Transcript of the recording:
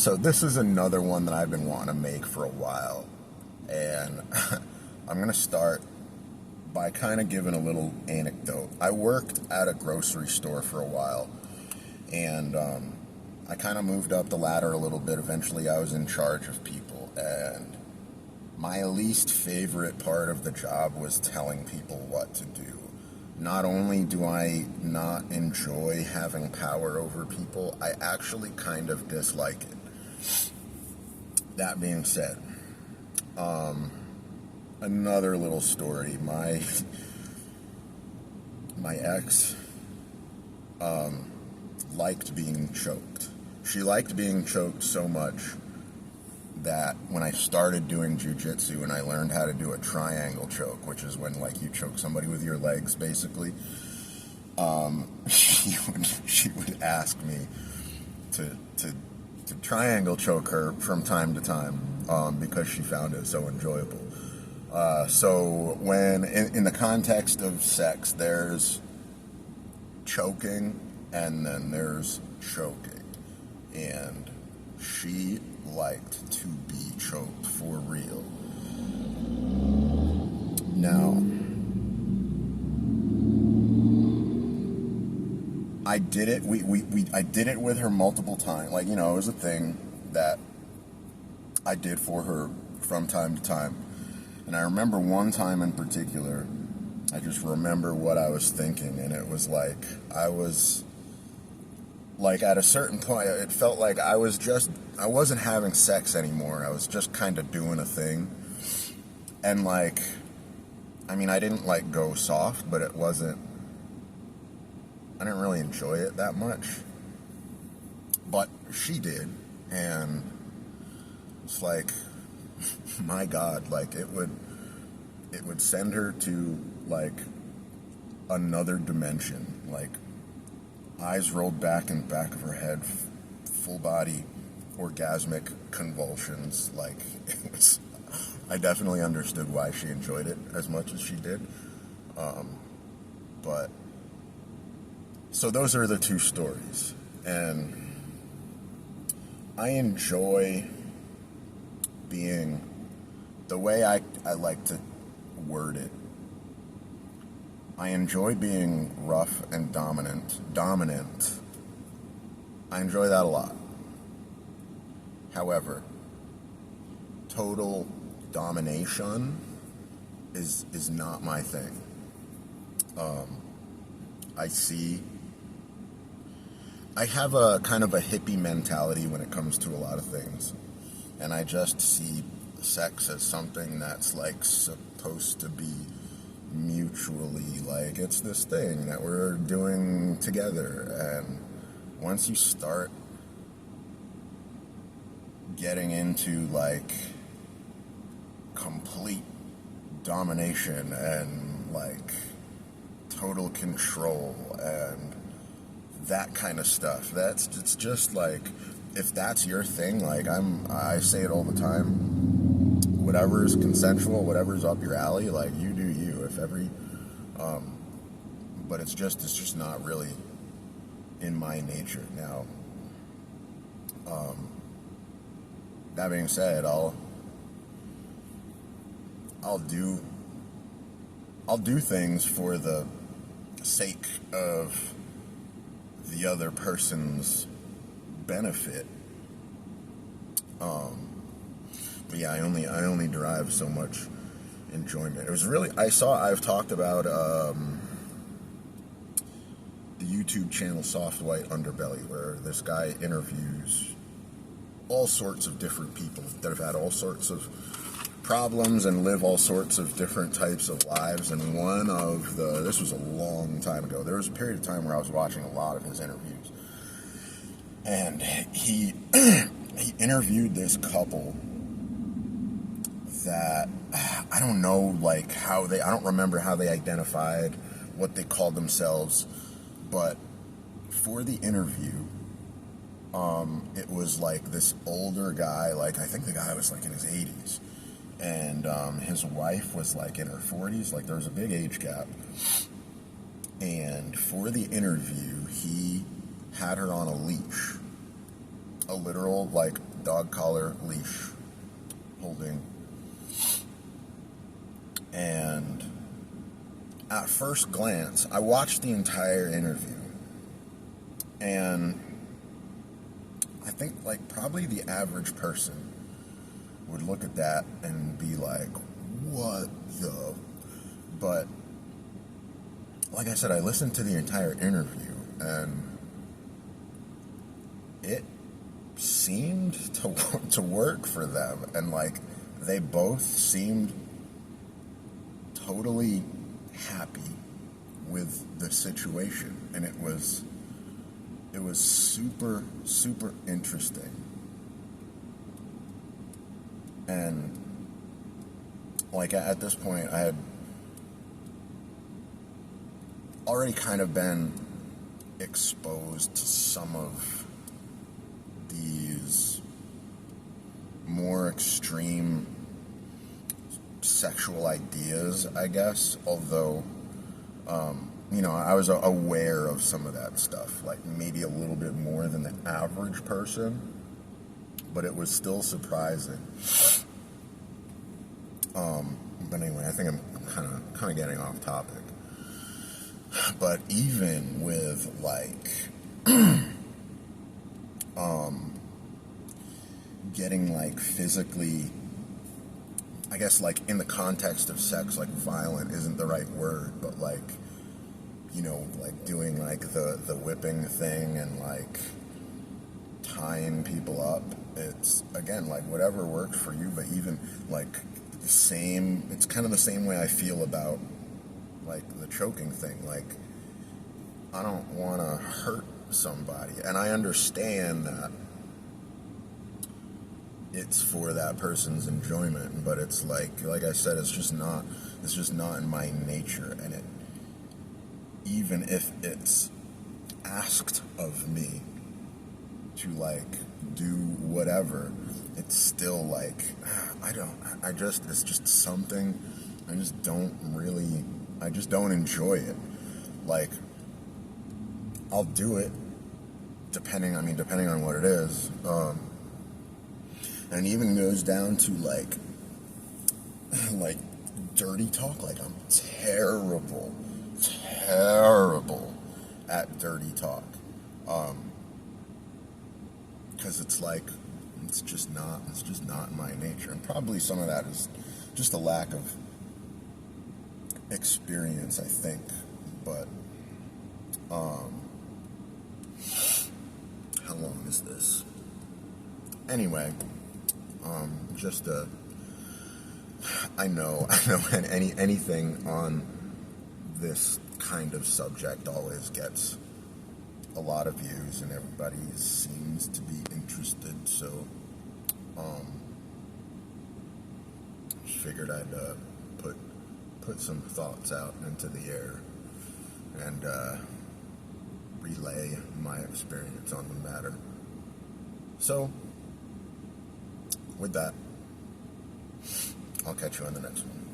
So this is another one that I've been wanting to make for a while, and I'm going to start by kind of giving a little anecdote. I worked at a grocery store for a while, and I kind of moved up the ladder a little bit. Eventually I was in charge of people, and my least favorite part of the job was telling people what to do. Not only do I not enjoy having power over people, I actually kind of dislike it. That being said, another little story. My ex liked being choked. She liked being choked so much that when I started doing jujitsu and I learned how to do a triangle choke, which is when like you choke somebody with your legs, basically, she would ask me to triangle choke her from time to time because she found it so enjoyable. So when in the context of sex, there's choking and then there's choking, and she liked to be choked for real. Now, I did it. I did it with her multiple times. Like, you know, it was a thing that I did for her from time to time. And I remember one time in particular, I just remember what I was thinking, and it was like, I was, like, at a certain point, it felt like I wasn't having sex anymore. I was just kind of doing a thing. And, like, I mean, I didn't, like, go soft, but it wasn't, I didn't really enjoy it that much. But she did, and it's like, my God, like, it would send her to, like, another dimension, like, eyes rolled back in the back of her head, full body orgasmic convulsions. Like, it was, I definitely understood why she enjoyed it as much as she did. But so those are the two stories, and I enjoy being, the way I like to word it, I enjoy being rough and dominant. I enjoy that a lot. However, total domination is not my thing. I have a kind of a hippie mentality when it comes to a lot of things, and I just see sex as something that's like supposed to be mutually, like, it's this thing that we're doing together. And once you start getting into like complete domination and like total control and that kind of stuff, it's just like, if that's your thing, like, I say it all the time, whatever's consensual, whatever's up your alley, like, you do you. If every but it's just not really in my nature. Now, that being said, I'll do things for the sake of the other person's benefit. But yeah, I only derive so much enjoyment. It was really, I've talked about the YouTube channel Soft White Underbelly, where this guy interviews all sorts of different people that have had all sorts of problems and live all sorts of different types of lives. And this was a long time ago, there was a period of time where I was watching a lot of his interviews, and he interviewed this couple that, I don't know, like, I don't remember how they identified, what they called themselves, but for the interview, it was like this older guy, like, I think the guy was like in his 80s, and his wife was like in her 40s, like there was a big age gap. And for the interview, he had her on a leash, a literal like dog collar leash holding. And at first glance, I watched the entire interview, and I think like probably the average person would look at that and be like, what the? But like I said, I listened to the entire interview, and it seemed to work for them, and like they both seemed totally happy with the situation, and it was super, super interesting. And like at this point, I had already kind of been exposed to some of these more extreme sexual ideas, I guess, although I was aware of some of that stuff, like maybe a little bit more than the average person, but it was still surprising. But anyway, I think I'm kind of getting off topic. But even with like getting like physically, I guess like in the context of sex, like violent isn't the right word, but like, like doing like the whipping thing and like tying people up, it's again like whatever works for you, but even like it's kind of the same way I feel about like the choking thing. Like I don't want to hurt somebody, and I understand that it's for that person's enjoyment, but it's like I said, it's just not in my nature. And it, even if it's asked of me to like do whatever, it's still like it's just something I just don't enjoy it. Like I'll do it depending on what it is. And it even goes down to like dirty talk. Like I'm terrible at dirty talk. Because it's like it's just not in my nature. And probably some of that is just a lack of experience, I think. But how long is this? Anyway, I know anything on this kind of subject always gets a lot of views, and everybody seems to be interested, so just figured I'd put some thoughts out into the air and relay my experience on the matter. So with that, I'll catch you on the next one.